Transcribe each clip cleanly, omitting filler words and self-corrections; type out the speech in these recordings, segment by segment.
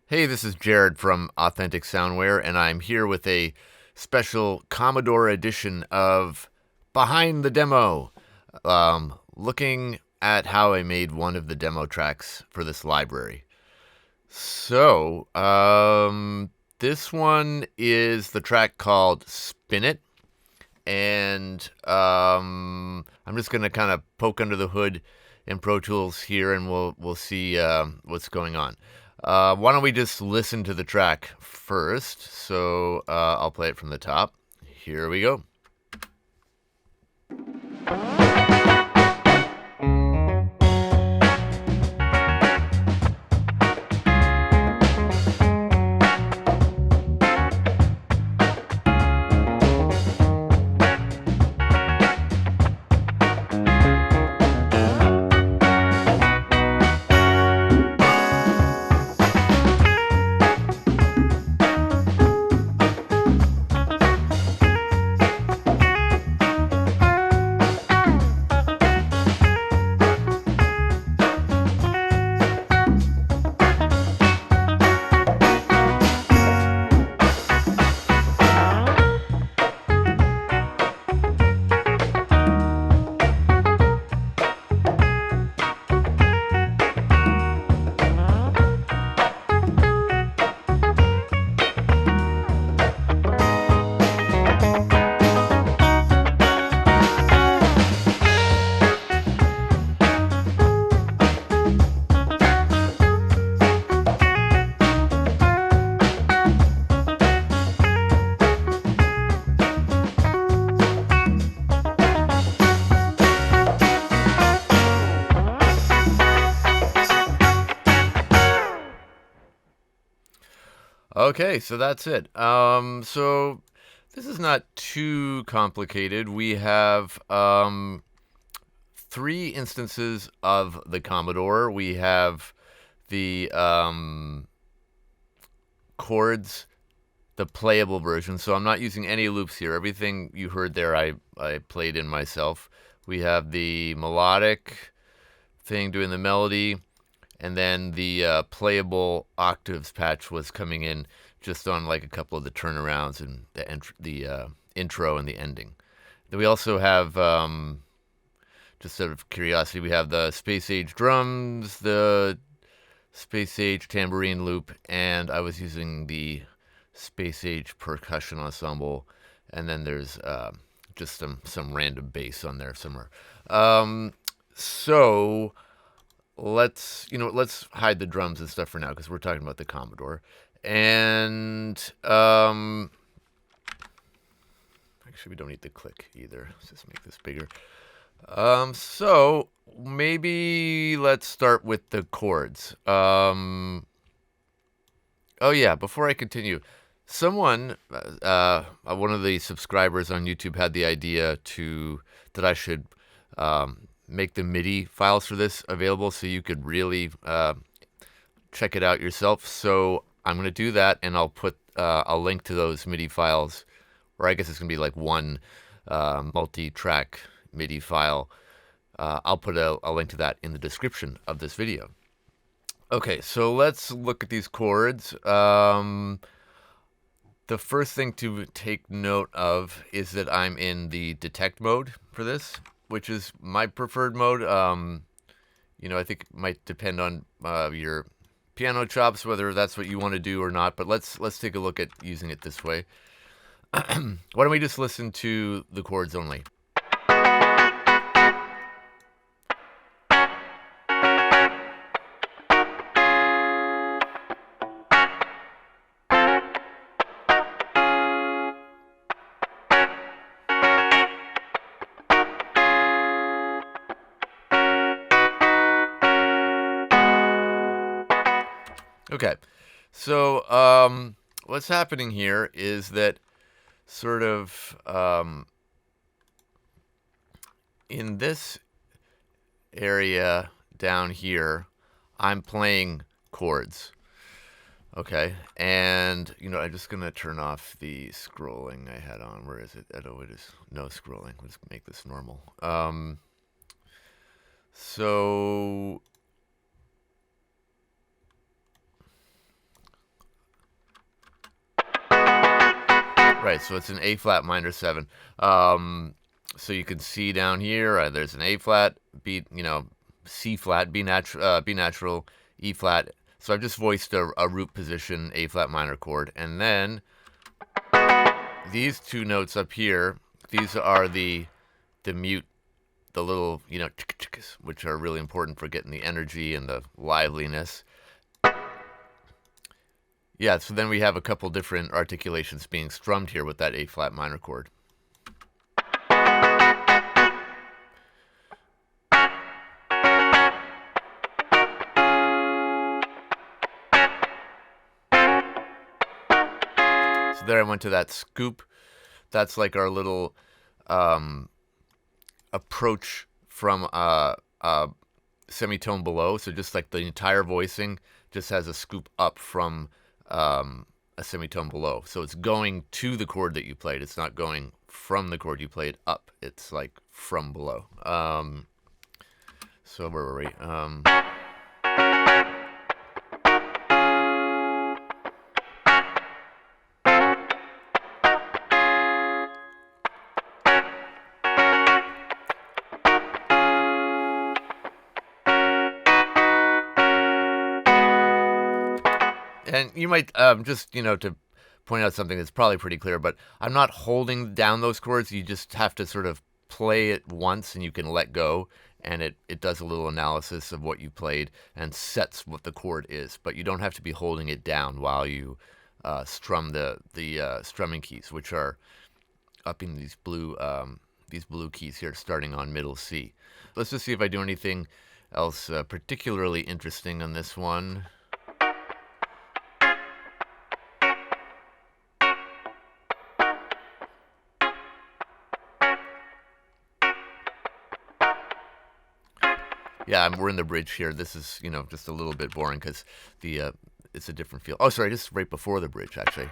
Hey, this is Jared from Authentic Soundware, and I'm here with a special Commodore edition of Behind the Demo, looking at how I made one of the demo tracks for this library. So, this one is the track called Spin It, and I'm just going to kind of poke under the hood in Pro Tools here, and we'll see what's going on. Why don't we just listen to the track first? So I'll play it from the top. Here we go. Okay, so that's it. So this is not too complicated. We have three instances of the Commodore. We have the chords, the playable version. So I'm not using any loops here. Everything you heard there, I played in myself. We have the melodic thing doing the melody, and then the playable octaves patch was coming in just on like a couple of the turnarounds and the intro and the ending. Then we also have, just out of curiosity, we have the Space Age drums, the Space Age tambourine loop, and I was using the Space Age percussion ensemble, and then there's just some random bass on there somewhere. So let's hide the drums and stuff for now because we're talking about the Commodore. And actually, we don't need the click either. Let's just make this bigger. So maybe let's start with the chords. Oh yeah, before I continue, someone, one of the subscribers on YouTube had the idea that I should make the MIDI files for this available so you could really check it out yourself. So I'm going to do that, and I'll put a link to those MIDI files, or I guess it's going to be like one multi-track MIDI file. I'll put a link to that in the description of this video. Okay, so let's look at these chords. The first thing to take note of is that I'm in the detect mode for this, which is my preferred mode. I think it might depend on your piano chops, whether that's what you want to do or not. But let's take a look at using it this way. Why don't we just listen to the chords only? Okay, so what's happening here is that sort of in this area down here, I'm playing chords. Okay, and I'm just gonna turn off the scrolling I had on. Where is it? Oh, it is no scrolling. Let's make this normal. So Right, so it's an A flat minor 7. So you can see down here, there's an A flat, B, C flat, B natural, E flat. So I've just voiced a root position A flat minor chord, and then these two notes up here, these are the mute, the little, which are really important for getting the energy and the liveliness. Yeah, so then we have a couple different articulations being strummed here with that A flat minor chord. So there I went to that scoop. That's like our little approach from a semitone below. So just like the entire voicing just has a scoop up from a semitone below. So it's going to the chord that you played. It's not going from the chord you played up. It's like from below. So where were we? And you might just, to point out something that's probably pretty clear, but I'm not holding down those chords. You just have to sort of play it once and you can let go, and it does a little analysis of what you played and sets what the chord is. But you don't have to be holding it down while you strum the strumming keys, which are up in these blue keys here, starting on middle C. Let's just see if I do anything else particularly interesting on this one. Yeah, we're in the bridge here. This is, just a little bit boring because it's a different feel. Oh, sorry, just right before the bridge, actually.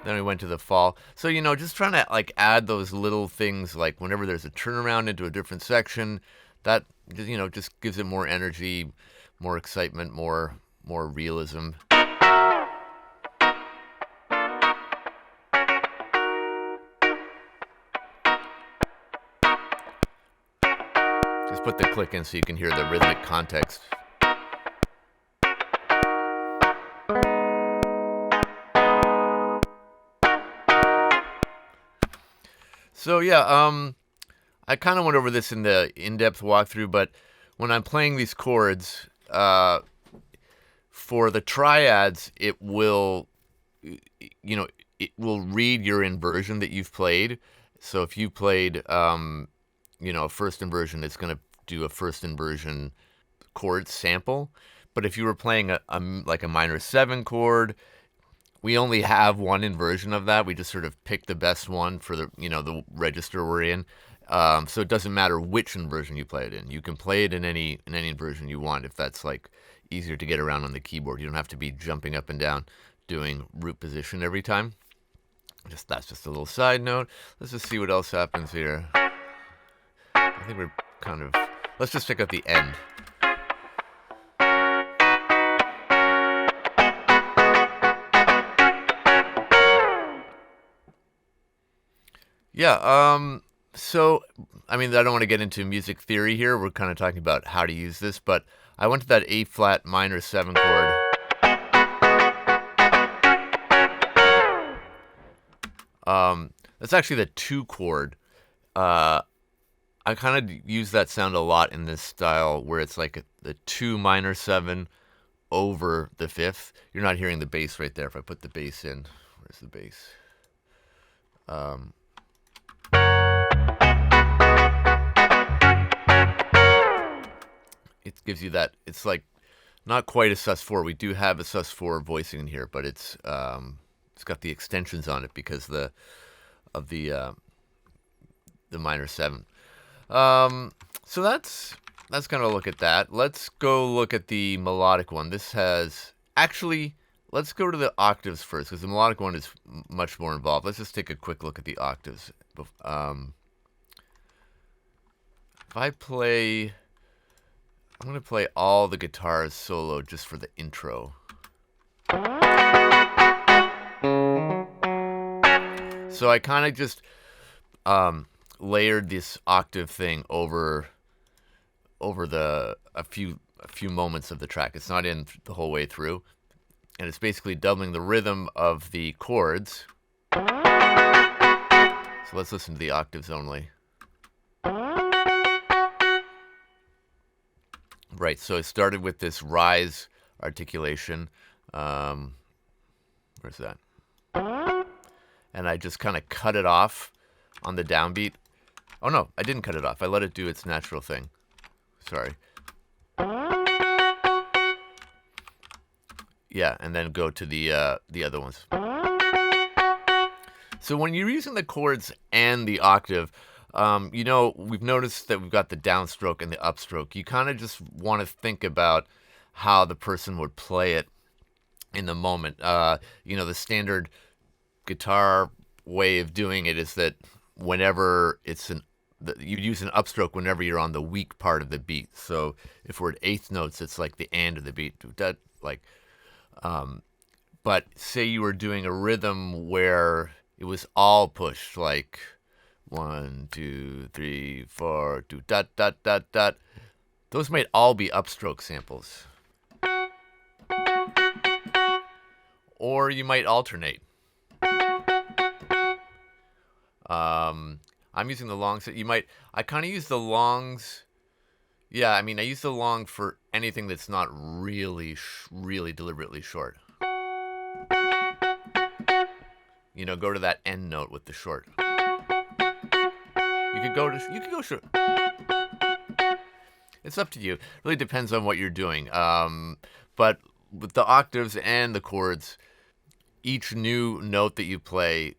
Then we went to the fall. So, just trying to like add those little things, like whenever there's a turnaround into a different section, that, just gives it more energy, more excitement, more realism. Just put the click in so you can hear the rhythmic context. So yeah, I kind of went over this in the in-depth walkthrough, but when I'm playing these chords, for the triads, it will, it will read your inversion that you've played. So if you played, a first inversion, it's going to do a first inversion chord sample. But if you were playing like a minor 7 chord, we only have one inversion of that. We just sort of pick the best one for the the register we're in. So it doesn't matter which inversion you play it in. You can play it in any inversion you want if that's like easier to get around on the keyboard. You don't have to be jumping up and down doing root position every time. That's just a little side note. Let's just see what else happens here. I think we're kind of, let's just check out the end. Yeah, so, I mean, I don't want to get into music theory here. We're kind of talking about how to use this, but I went to that A flat minor 7 chord. That's actually the 2 chord. I kind of use that sound a lot in this style where it's like the 2 minor 7 over the 5th. You're not hearing the bass right there. If I put the bass in, where's the bass? It gives you that. It's like not quite a sus4. We do have a sus4 voicing in here, but it's got the extensions on it because of the minor 7. So that's kind of a look at that. Let's go look at the melodic one. This has actually. Let's go to the octaves first because the melodic one is much more involved. Let's just take a quick look at the octaves. If I play I'm going to play all the guitars solo just for the intro. So I kind of just layered this octave thing over a few moments of the track. It's not in the whole way through, and it's basically doubling the rhythm of the chords. So let's listen to the octaves only. Right, so it started with this rise articulation. Where's that? And I just kind of cut it off on the downbeat. Oh no, I didn't cut it off. I let it do its natural thing. Sorry. Yeah, and then go to the other ones. So when you're using the chords and the octave, we've noticed that we've got the downstroke and the upstroke. You kind of just want to think about how the person would play it in the moment. The standard guitar way of doing it is that whenever you use an upstroke whenever you're on the weak part of the beat. So if we're at eighth notes, it's like the end of the beat. But say you were doing a rhythm where it was all pushed, like 1, 2, 3, 4, do dot dot dot dot. Those might all be upstroke samples. Or you might alternate. I'm using the longs. I kind of use the longs. Yeah, I mean, I use the long for anything that's not really deliberately short. Go to that end note with the short. You could go short. It's up to you. It really depends on what you're doing. But with the octaves and the chords, each new note that you play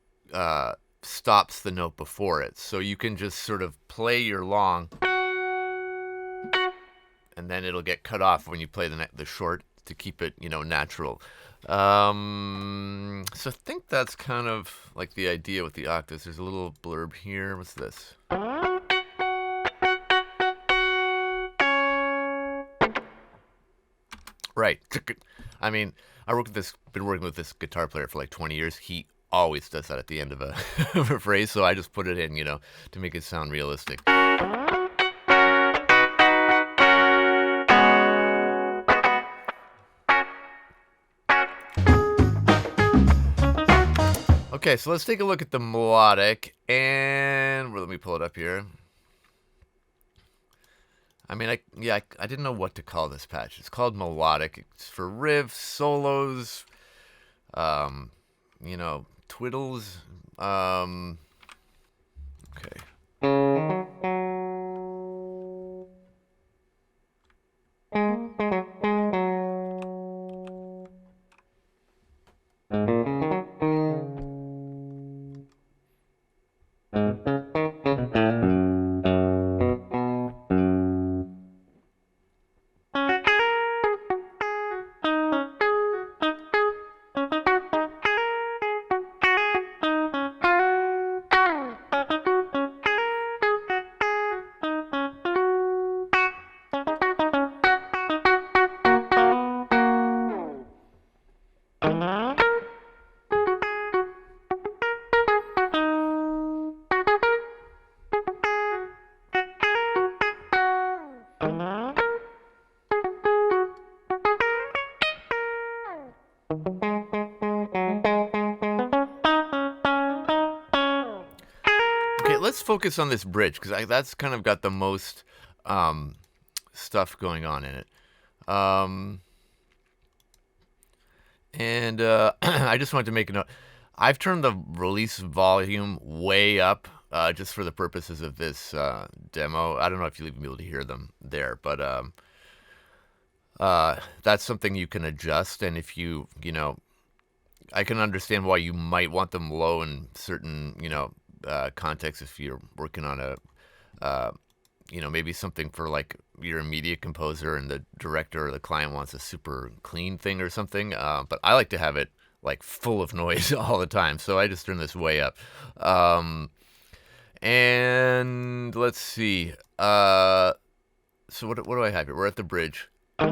stops the note before it. So you can just sort of play your long, and then it'll get cut off when you play the short to keep it, natural. So I think that's kind of like the idea with the octaves. There's a little blurb here. What's this? Right. I mean, been working with this guitar player for like 20 years. He always does that at the end of a, of a phrase, so I just put it in, to make it sound realistic. Okay, so let's take a look at the melodic, and let me pull it up here. I mean, I didn't know what to call this patch. It's called melodic. It's for riffs, solos, twiddles. Okay. Okay, let's focus on this bridge, because that's kind of got the most stuff going on in it. I just wanted to make a note. I've turned the release volume way up just for the purposes of this demo. I don't know if you'll even be able to hear them there, but that's something you can adjust. And if I can understand why you might want them low in certain, contexts if you're working on a, maybe something for like you're a media composer and the director or the client wants a super clean thing or something. But I like to have it like full of noise all the time, so I just turn this way up. And let's see. So what do I have here? We're at the bridge. So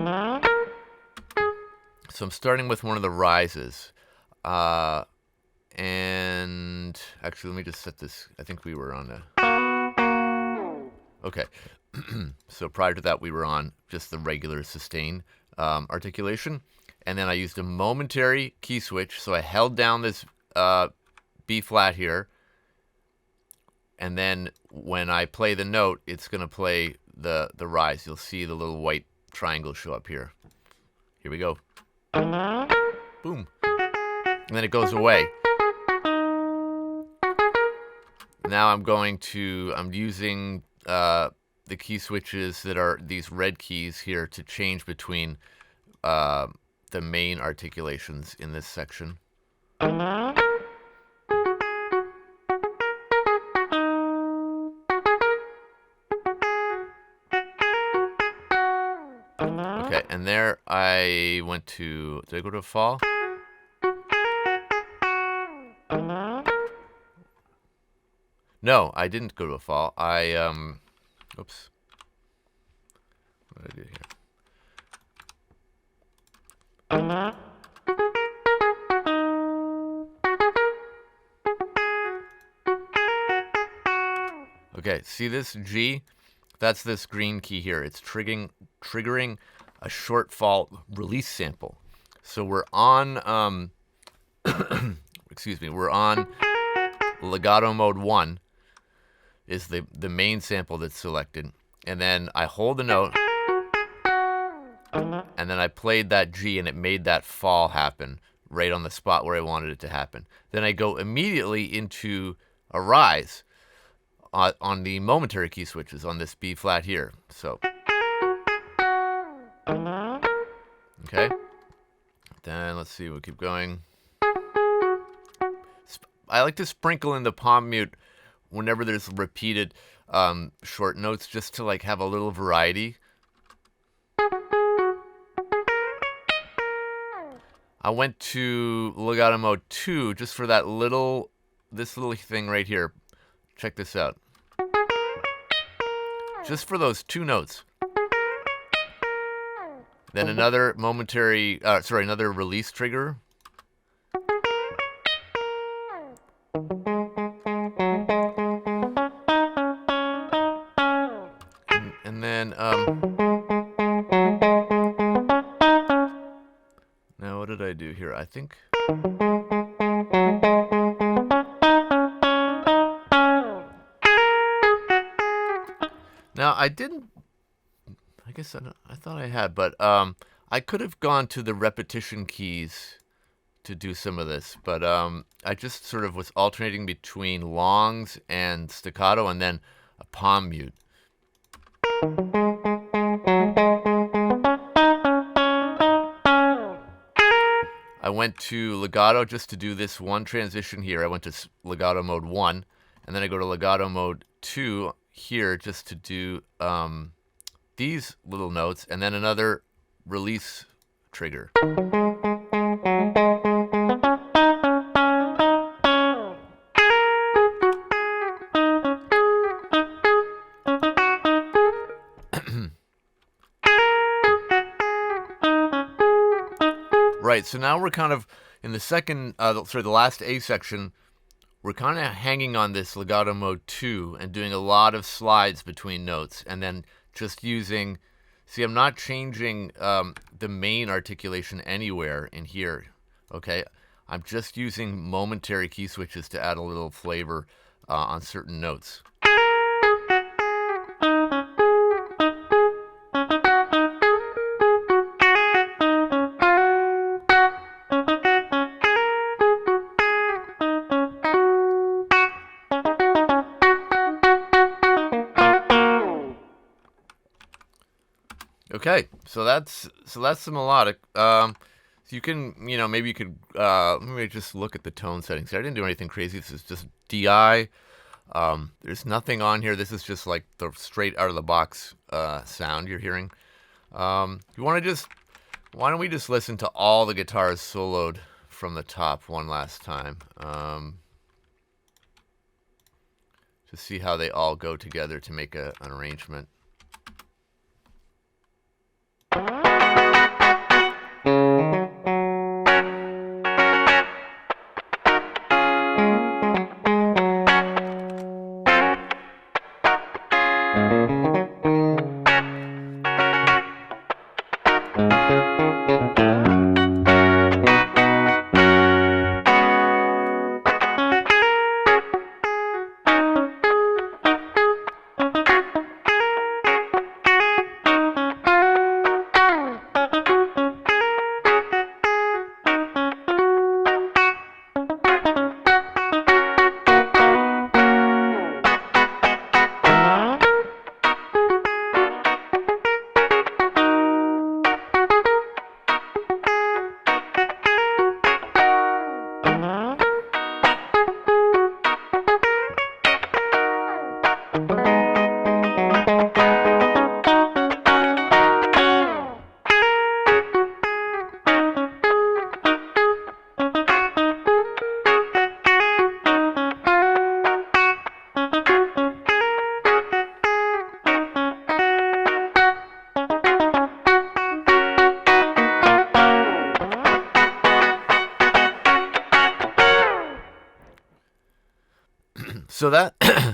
I'm starting with one of the rises. And actually, let me just set this. I think we were on a... Okay. So prior to that, we were on just the regular sustain articulation. And then I used a momentary key switch. So I held down this B flat here. And then when I play the note, it's going to play the rise. You'll see the little white triangle show up here. Here we go. Boom. And then it goes away. Now I'm using the key switches that are these red keys here to change between the main articulations in this section. Okay, and there I went to... Did I go to a fall? No, I didn't go to a fall. Oops. What did I do here? Okay, see this G? That's this green key here. It's triggering a short fall release sample. So we're on, excuse me, we're on legato mode 1 is the main sample that's selected. And then I hold the note, and then I played that G, and it made that fall happen right on the spot where I wanted it to happen. Then I go immediately into a rise on the momentary key switches on this B flat here. So, okay. Then let's see, we'll keep going. I like to sprinkle in the palm mute whenever there's repeated short notes, just to like have a little variety. I went to legato mode 2 just for that this little thing right here. Check this out. Just for those 2 notes. Then another another release trigger. And then, now what did I do here? I think... Now, I didn't... I guess I thought I had, but I could have gone to the repetition keys to do some of this, but I just sort of was alternating between longs and staccato and then a palm mute. I went to legato just to do this one transition here. I went to legato mode 1, and then I go to legato mode 2 here just to do these little notes, and then another release trigger. Right, so now we're kind of in the second, the last A section, we're kind of hanging on this legato mode 2 and doing a lot of slides between notes, and then just using, see, I'm not changing the main articulation anywhere in here, okay? I'm just using momentary key switches to add a little flavor on certain notes. Okay, so that's the melodic. So you can, maybe you could let me just look at the tone settings. I didn't do anything crazy. This is just DI. There's nothing on here. This is just like the straight out of the box sound you're hearing. Why don't we just listen to all the guitars soloed from the top one last time, to see how they all go together to make an arrangement.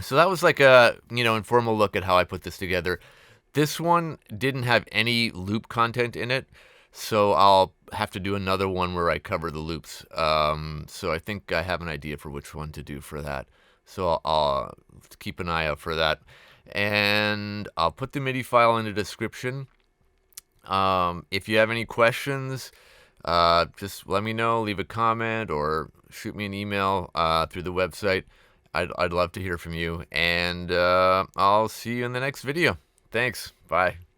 so that was like a, informal look at how I put this together. This one didn't have any loop content in it, so I'll have to do another one where I cover the loops. So I think I have an idea for which one to do for that. So I'll keep an eye out for that. And I'll put the MIDI file in the description. If you have any questions, just let me know, leave a comment, or shoot me an email through the website. I'd love to hear from you. And I'll see you in the next video. Thanks. Bye.